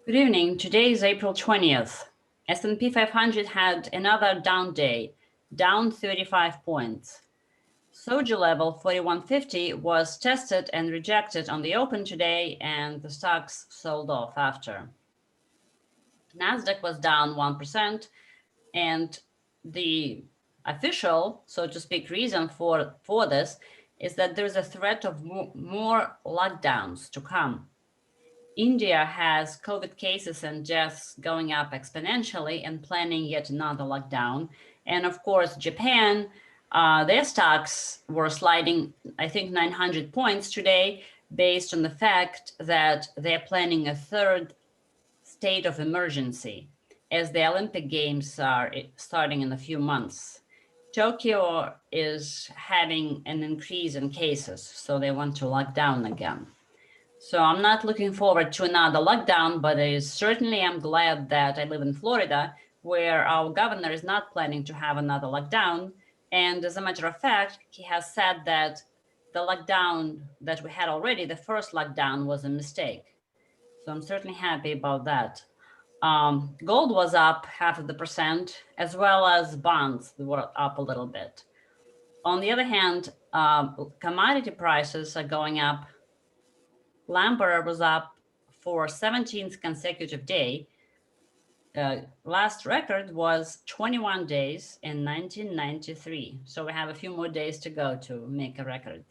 Good evening. Today is April 20th. S&P 500 had another down day, down 35 points. Soja level 4150 was tested and rejected on the open today, and the stocks sold off after. Nasdaq was down 1%, and the official, so to speak, reason for this is that there's a threat of more lockdowns to come. India has COVID cases and deaths going up exponentially and planning yet another lockdown. And of course, Japan, their stocks were sliding, I think, 900 points today based on the fact that they're planning a third state of emergency as the Olympic Games are starting in a few months. Tokyo is having an increase in cases, so they want to lock down again. So I'm not looking forward to another lockdown, but certainly I'm glad that I live in Florida, where our governor is not planning to have another lockdown. And as a matter of fact, he has said that the lockdown that we had already, the first lockdown, was a mistake. So I'm certainly happy about that. Gold was up 0.5%, as well as bonds were up a little bit. On the other hand, commodity prices are going up. Lumber was up for 17th consecutive day. Last record was 21 days in 1993. So we have a few more days to go to make a record.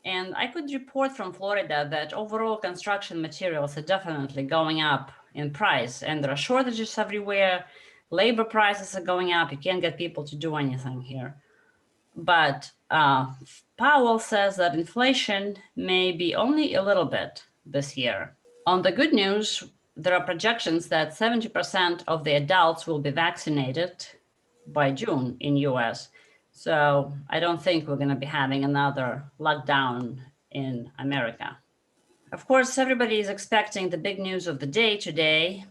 And I could report from Florida that overall construction materials are definitely going up in price, and there are shortages everywhere. Labor prices are going up. You can't get people to do anything here. But Powell says that inflation may be only a little bit this year. On the good news, there are projections that 70% of the adults will be vaccinated by June in US. So I don't think we're going to be having another lockdown in America. Of course, everybody is expecting the big news of the day today.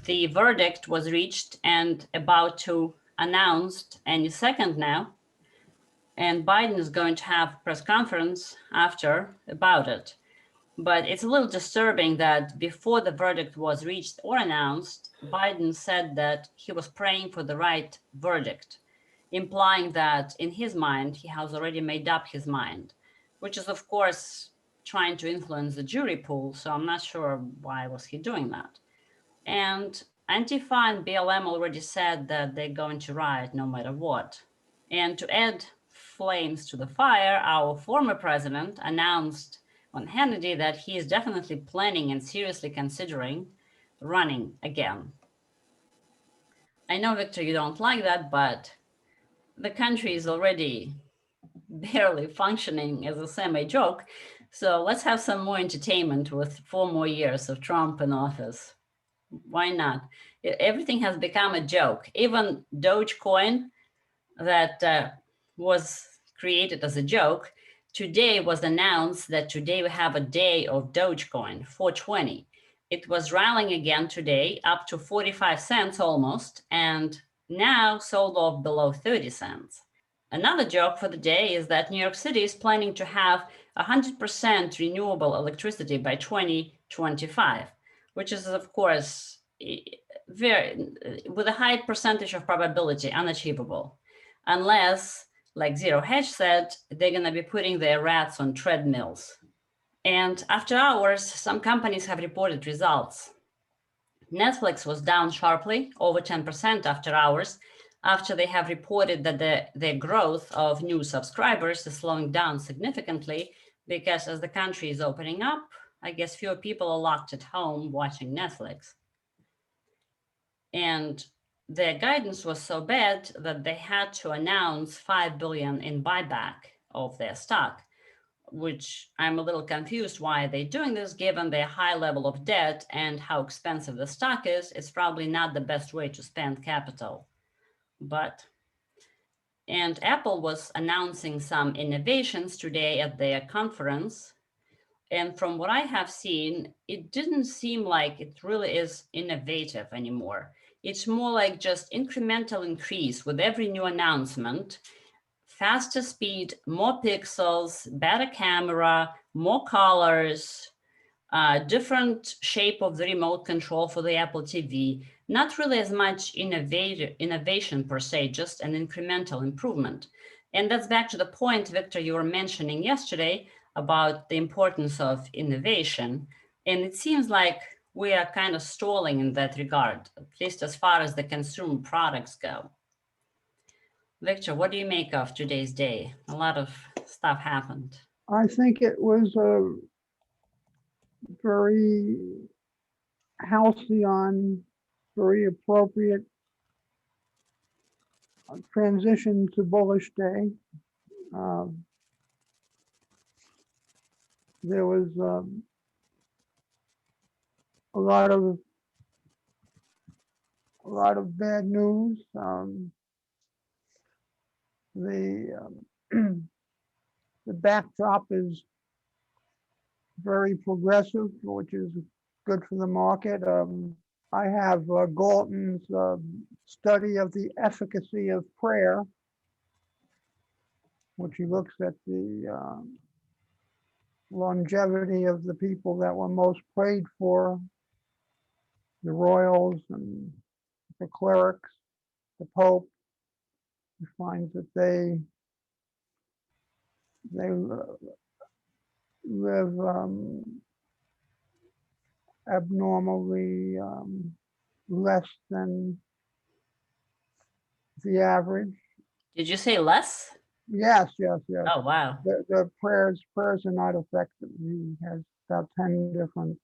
The verdict was reached and about to announced any second now. And Biden is going to have a press conference after about it. But it's a little disturbing that before the verdict was reached or announced, Biden said that he was praying for the right verdict, implying that in his mind, he has already made up his mind, which is, of course, trying to influence the jury pool. So I'm not sure why was he doing that. And Antifa and BLM already said that they're going to riot no matter what. And to add flames to the fire, our former president announced on Hannity that he is definitely planning and seriously considering running again. I know, Victor, you don't like that, but the country is already barely functioning as a semi-joke. So let's have some more entertainment with 4 more years of Trump in office. Why not? Everything has become a joke. Even Dogecoin that was created as a joke, today was announced that today we have a day of Dogecoin, 420. It was rallying again today up to 45 cents almost, and now sold off below 30 cents. Another joke for the day is that New York City is planning to have 100% renewable electricity by 2025, which is, of course, with a high percentage of probability unachievable, unless, like Zero Hedge said, they're going to be putting their rats on treadmills. And after hours, some companies have reported results. Netflix was down sharply, over 10% after hours, after they have reported that their growth of new subscribers is slowing down significantly because as the country is opening up, I guess fewer people are locked at home watching Netflix. And their guidance was so bad that they had to announce $5 billion in buyback of their stock, which I'm a little confused why they're doing this, given their high level of debt and how expensive the stock is. It's probably not the best way to spend capital. And Apple was announcing some innovations today at their conference. And from what I have seen, it didn't seem like it really is innovative anymore. It's more like just incremental increase with every new announcement, faster speed, more pixels, better camera, more colors, different shape of the remote control for the Apple TV, not really as much innovation per se, just an incremental improvement. And that's back to the point, Victor, you were mentioning yesterday about the importance of innovation. And it seems like we are kind of stalling in that regard, at least as far as the consumer products go. Victor, what do you make of today's day? A lot of stuff happened. I think it was a very halcyon, very appropriate transition to bullish day. There was a lot of bad news. The backdrop is very progressive, which is good for the market. I have Galton's study of the efficacy of prayer, which he looks at the longevity of the people that were most prayed for, the royals and the clerics, the Pope. He finds that they live abnormally less than the average. Did you say less? Yes. Oh, wow. The prayers are not effective. He has about 10 different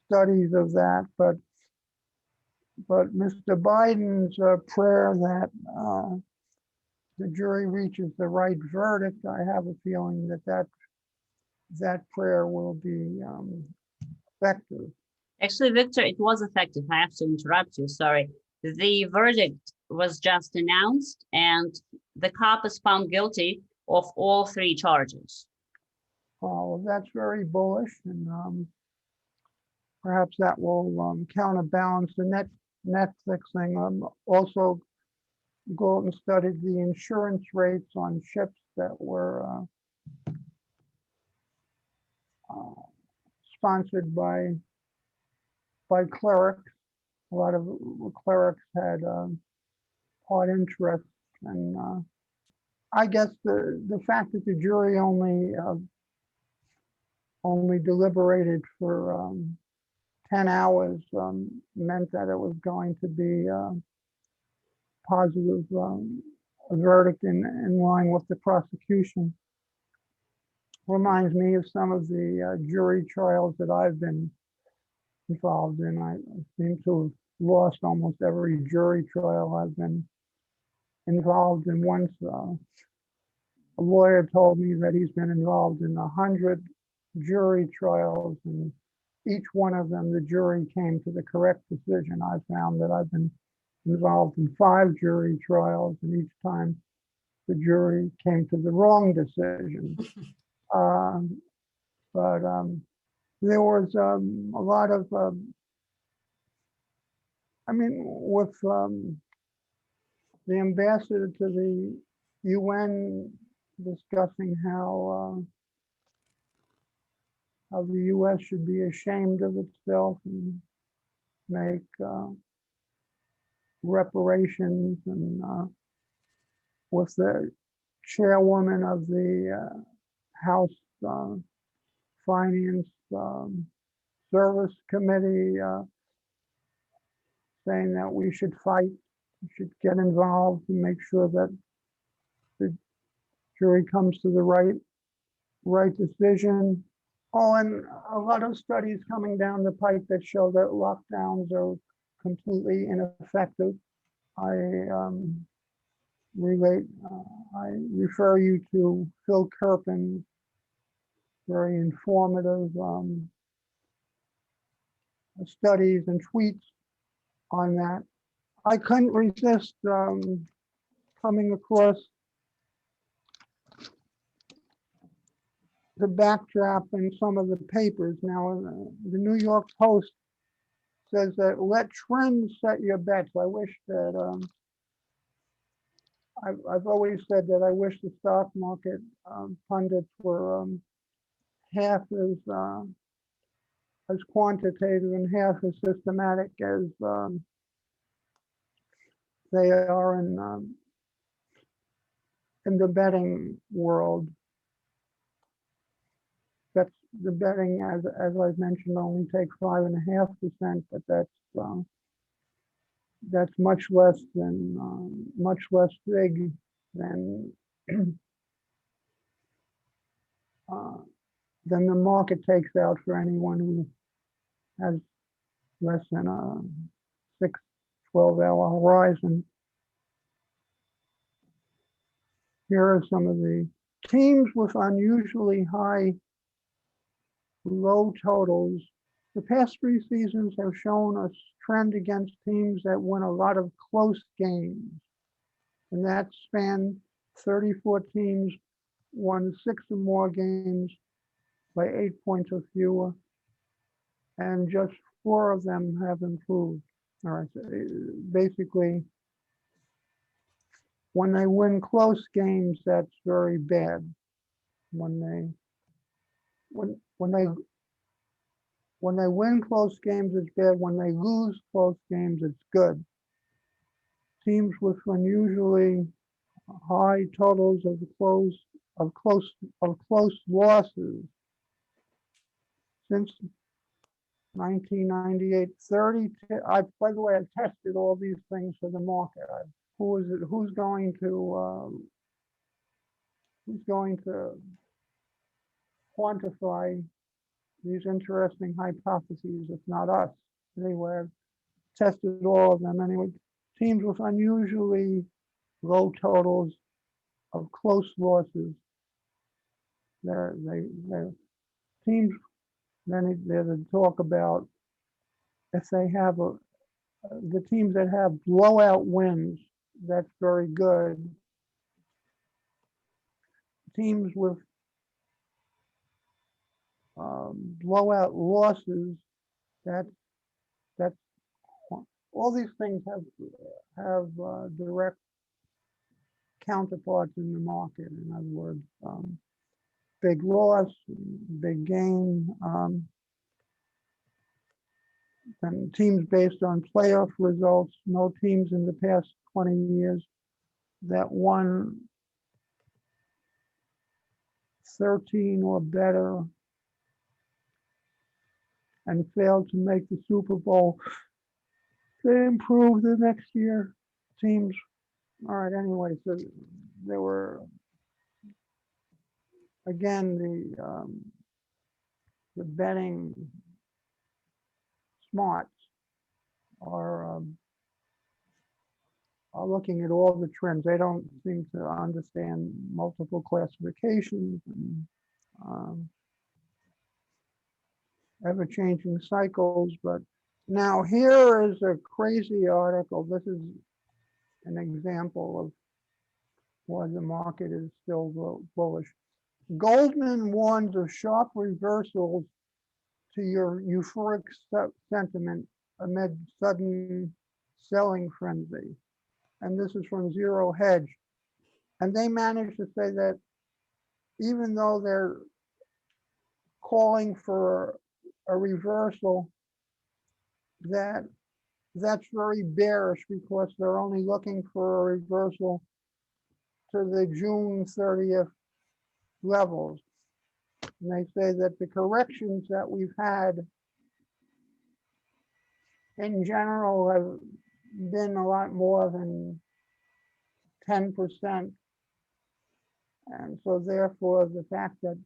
studies of that, but Mr. Biden's prayer that the jury reaches the right verdict, I have a feeling that prayer will be effective. Actually, Victor, it was effective. I have to interrupt you. Sorry. The verdict was just announced, and the cop is found guilty of all 3 charges. Well, that's very bullish, and perhaps that will counterbalance the Netflix thing. Also, Goldman studied the insurance rates on ships that were sponsored by clerics. A lot of clerics had part interest, and I guess the fact that the jury only deliberated for 10 hours meant that it was going to be positive verdict in line with the prosecution. Reminds me of some of the jury trials that I've been involved in. I seem to have lost almost every jury trial I've been involved in. Once a lawyer told me that he's been involved in 100 jury trials, and each one of them the jury came to the correct decision. I found that I've been involved in 5 jury trials, and each time the jury came to the wrong decision. But there was a lot of, with the ambassador to the UN discussing how the US should be ashamed of itself and make reparations, and with the chairwoman of the House Finance Service Committee saying that we should fight, we should get involved and make sure that the jury comes to the right decision. Oh, and a lot of studies coming down the pike that show that lockdowns are completely ineffective. I refer you to Phil Kerpen's very informative studies and tweets on that. I couldn't resist coming across the backdrop in some of the papers. Now, the New York Post says that let trends set your bets. I wish that I've always said that I wish the stock market pundits were half as quantitative and half as systematic as they are in the betting world. That's the betting, as I've mentioned, only takes 5.5%, but that's much less big than than the market takes out for anyone who has less than a 12-hour horizon. Here are some of the teams with unusually high low totals. The past 3 seasons have shown a trend against teams that win a lot of close games. And that span 34 teams won 6 or more games by 8 points or fewer. And just 4 of them have improved. All right, so basically, when they win close games, that's very bad. When they win close games, it's bad. When they lose close games, it's good. Teams with unusually high totals of close losses since 1998. By the way, I tested all these things for the market. Who's going to quantify these interesting hypotheses, if not us? Anyway, I've tested all of them. Anyway, teams with unusually low totals of close losses. They're teams. Then there's a talk about if they have the teams that have blowout wins. That's very good. Teams with blowout losses. That's all these things have direct counterparts in the market. In other words, big loss, big gain, and teams based on playoff results. No teams in the past 20 years that won 13 or better and failed to make the Super Bowl. They improved the next year. Teams, all right, anyway, so there were, again, the betting smarts are looking at all the trends. They don't seem to understand multiple classifications and ever-changing cycles. But now here is a crazy article. This is an example of why the market is still bullish. Goldman warns of sharp reversals to your euphoric sentiment amid sudden selling frenzy. And this is from Zero Hedge. And they managed to say that even though they're calling for a reversal, that's very bearish because they're only looking for a reversal to the June 30th levels. And they say that the corrections that we've had in general have been a lot more than 10%. And so therefore the fact that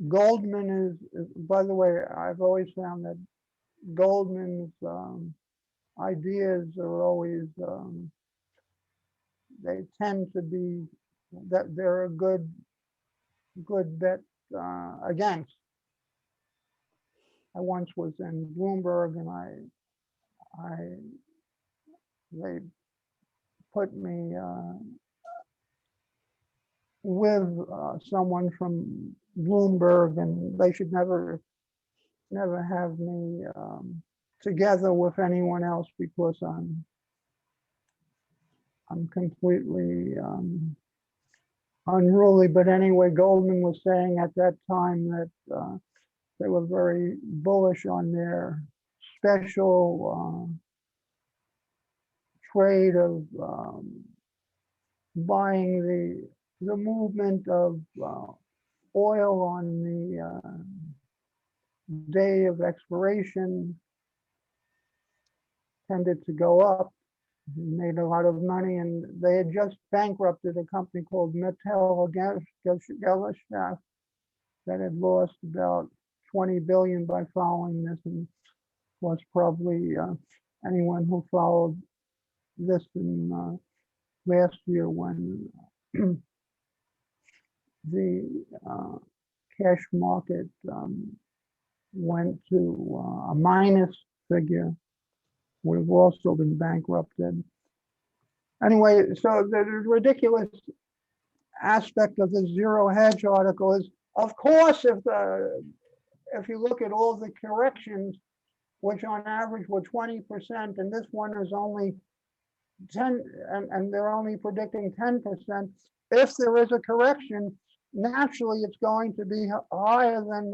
Goldman is, by the way, I've always found that Goldman's ideas are always, they tend to be, that they're a good bet against. I once was in Bloomberg and they put me with someone from Bloomberg, and they should never have me together with anyone else because I'm completely unruly. But anyway, Goldman was saying at that time that they were very bullish on their special trade of buying the movement of oil on the day of expiration tended to go up. He made a lot of money, and they had just bankrupted a company called Gesellschaft that had lost about 20 billion by following this, and was probably anyone who followed this in last year when the cash market went to a minus figure, would have also been bankrupted. Anyway, so the ridiculous aspect of the zero hedge article is, of course, if you look at all the corrections, which on average were 20%, and this one is only 10, and they're only predicting 10%. If there is a correction, naturally it's going to be higher than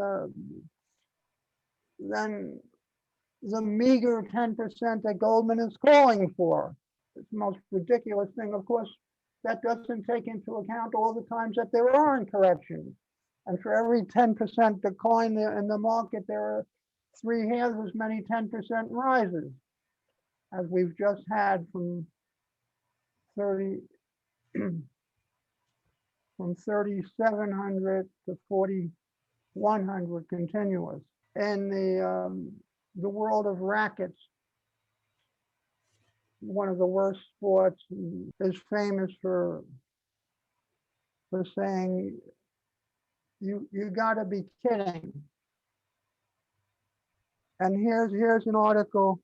the meager 10% that Goldman is calling for. It's the most ridiculous thing. Of course, that doesn't take into account all the times that there aren't corrections. And for every 10% decline in the market, there are 3 halves as many 10% rises, as we've just had from 3,700 to 4,100 continuous. In the world of rackets, one of the worst sports, is famous for saying, you got to be kidding. And here's an article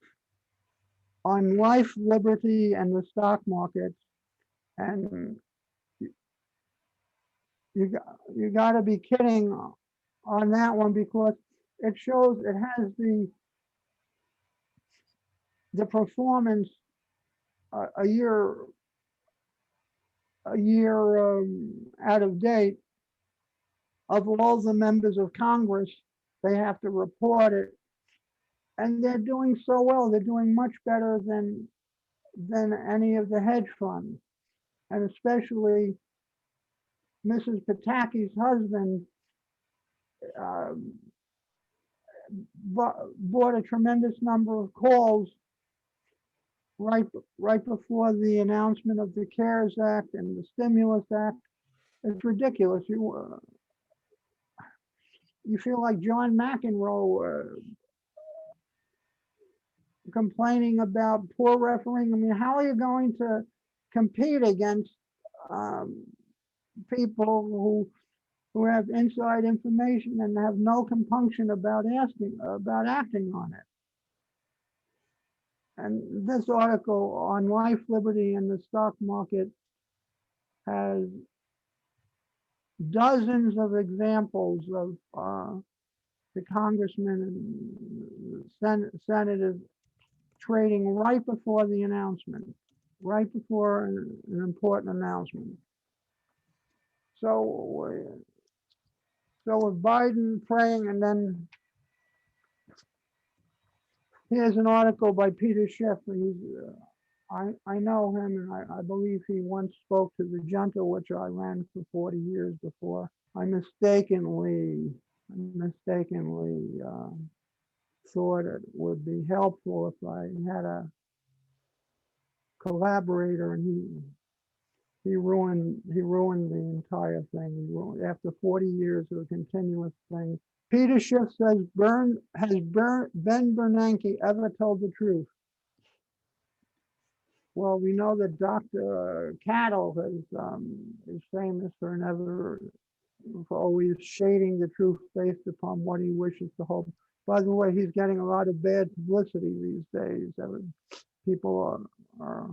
on life, liberty, and the stock market, and you got to be kidding on that one, because it shows it has the performance a year out of date of all the members of Congress. They have to report it, and they're doing so well. They're doing much better than any of the hedge funds, and especially Mrs. Pataki's husband bought a tremendous number of calls right before the announcement of the CARES Act and the Stimulus Act. It's ridiculous. You feel like John McEnroe complaining about poor refereeing. I mean, how are you going to compete against people who have inside information and have no compunction about acting on it? And this article on life, liberty, and the stock market has dozens of examples of the congressmen and senators trading right before the announcement, right before an important announcement. So with Biden praying, and then here's an article by Peter Schiff. I know him, and I believe he once spoke to the junta, which I ran for 40 years before. I mistakenly thought it would be helpful if I had a collaborator, and he ruined the entire thing. After 40 years of a continuous thing. Peter Schiff says, has Ben Bernanke ever told the truth? Well, we know that Dr. Cattle is famous for always shading the truth based upon what he wishes to hold. By the way, he's getting a lot of bad publicity these days. People are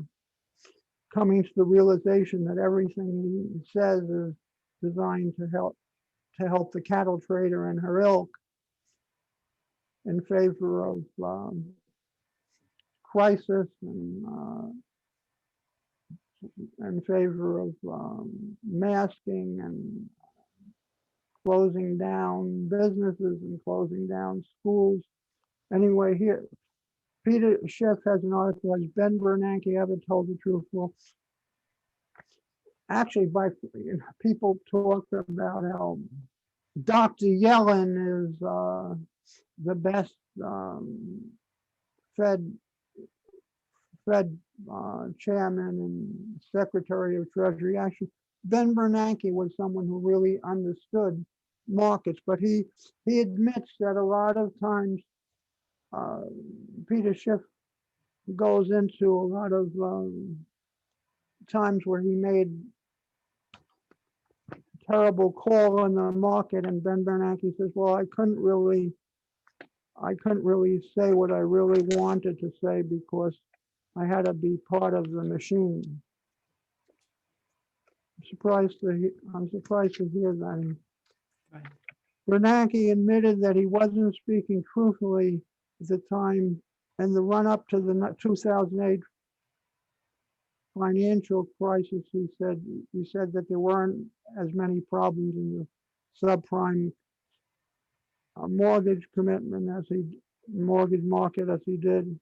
coming to the realization that everything he says is designed to help the cattle trader and her ilk in favor of crisis and in favor of masking and closing down businesses and closing down schools. Anyway, here, Peter Schiff has an article, has Ben Bernanke ever told the truth? Well, actually, people talk about how Dr. Yellen is the best Fed chairman and Secretary of Treasury. Actually, Ben Bernanke was someone who really understood markets, but he admits that a lot of times Peter Schiff goes into a lot of times where he made terrible call in the market, and Ben Bernanke says, well, I couldn't really say what I really wanted to say because I had to be part of the machine. I'm surprised to hear that. Right. Bernanke admitted that he wasn't speaking truthfully at the time in the run-up to the 2008 financial crisis. He said that there weren't as many problems in the subprime mortgage mortgage market as he did.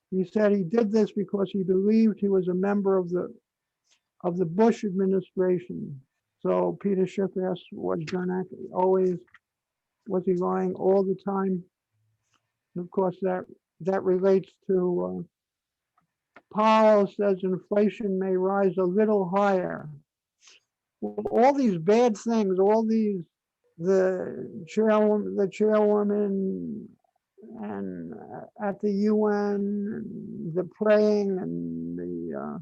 He said he did this because he believed he was a member of the Bush administration. So Peter Schiff asked, was Bernanke was he lying all the time? And of course, that relates to Powell says inflation may rise a little higher. Well, all these bad things, the chairwoman and at the UN, the praying and the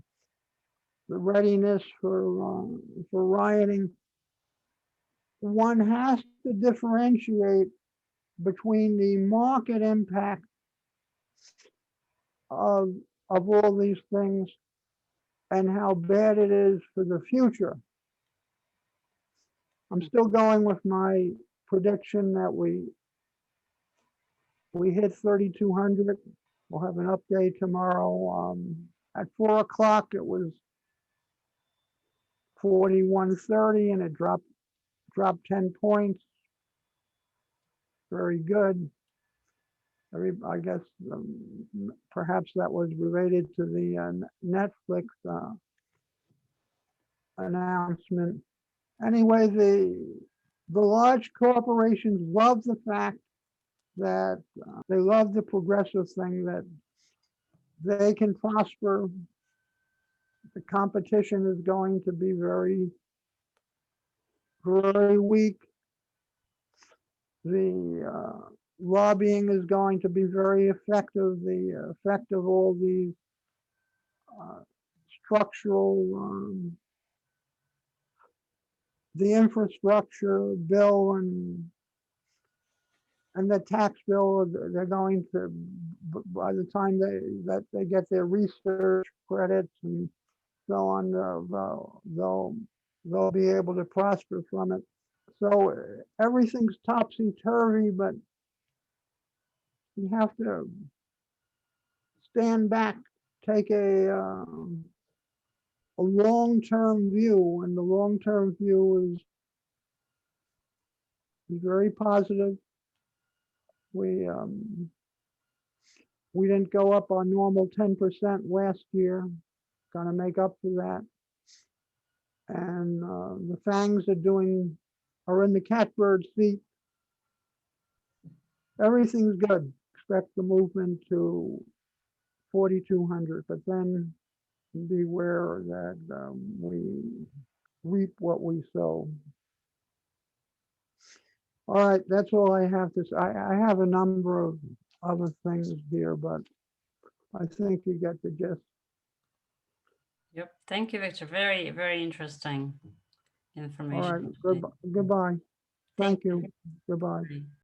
readiness for rioting. One has to differentiate between the market impact of all these things and how bad it is for the future. I'm still going with my prediction that we hit 3,200. We'll have an update tomorrow. At 4 o'clock, it was 41.30 and it dropped 10 points. Very good. I guess perhaps that was related to the Netflix announcement. Anyway, the large corporations love the fact that they love the progressive thing that they can prosper. The competition is going to be very, very weak. The lobbying is going to be very effective. The effect of all these structural, the infrastructure bill and the tax bill, they're going to, by the time they get their research credits and so on, they'll be able to prosper from it. So everything's topsy-turvy, but you have to stand back, take a long-term view, and the long-term view is very positive. We didn't go up our normal 10% last year. Gonna make up for that. And the FANGs are in the catbird seat. Everything's good. Expect the movement to 4,200, but then beware that we reap what we sow. All right, that's all I have to say. I have a number of other things here, but I think you get the gist. Yep. Thank you, Victor. Very, very interesting information. All right, goodbye. Thank you. Goodbye.